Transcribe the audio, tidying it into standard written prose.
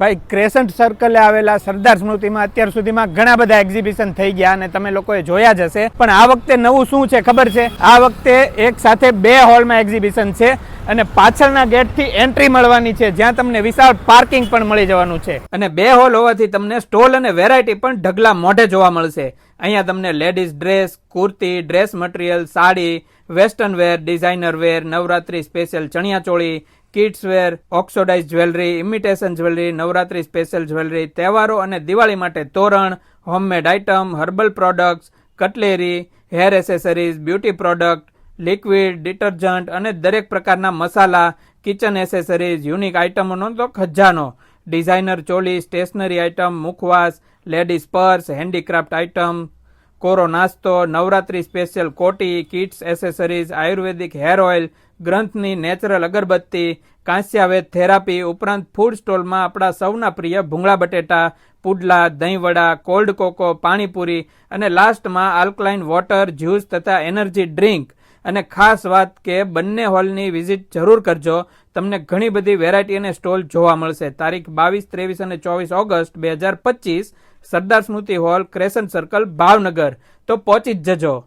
ભાઈ ક્રેસન્ટ સર્કલે આવેલા સરદાર સ્મૃતિમાં અત્યાર સુધીમાં ઘણા બધા એક્ઝિબિશન થઈ ગયા અને તમે લોકોએ જોયા જ હશે, પણ આ વખતે નવું શું છે ખબર છે? આ વખતે એક સાથે 2 હોલમાં એક્ઝિબિશન છે અને પાછળના ગેટથી એન્ટ્રી મળવાની છે, જ્યાં તમને વિશાળ પાર્કિંગ પણ મળી જવાનું છે. અને 2 હોલ હોવાથી તમને સ્ટોલ અને વેરાયટી પણ ઢગલા મોઢે જોવા મળશે. અહીંયા તમને ladies dress, kurti, dress material, sari, western wear, designer wear, Navratri special ચણિયાચોળી, kids wear, oxidise jewellery, imitation jewellery, Navratri special jewellery, તહેવારો અને દિવાળી માટે તોરણ, homemade item, herbal products, cutlery, hair accessories, beauty product, liquid, detergent અને દરેક પ્રકારના મસાલા, કિચન એસેસરીઝ, યુનિક આઇટમોનો તો ખજાનો, ડિઝાઇનર ચોલી, સ્ટેશનરી આઇટમ, મુખવાસ, લેડીઝ પર્સ, હેન્ડીક્રાફ્ટ આઇટમ, કોરો નાસ્તો, નવરાત્રી સ્પેશિયલ કોટી, kids accessories, Ayurvedic hair oil, ગ્રંથની natural અગરબત્તી, કાંસ્યાવેદ થેરાપી ઉપરાંત ફૂડ સ્ટોલમાં આપણા સૌના પ્રિય ભૂંગળા બટેટા, પુડલા, દહીંવડા, કોલ્ડ કોકો, પાણીપુરી અને લાસ્ટમાં આલ્કલાઇન વોટર, જ્યુસ તથા એનર્જી ડ્રિંક. અને ખાસ વાત કે બંને હોલની વિઝિટ જરૂર કરજો, તમને ઘણી બધી વેરાયટી અને સ્ટોલ જોવા મળશે. તારીખ 22, 23 અને 24 ઓગસ્ટ 2025 સરદાર સ્મૃતિ હોલ, ક્રેસન્ટ સર્કલ, ભાવનગર. તો પહોંચી જ જજો.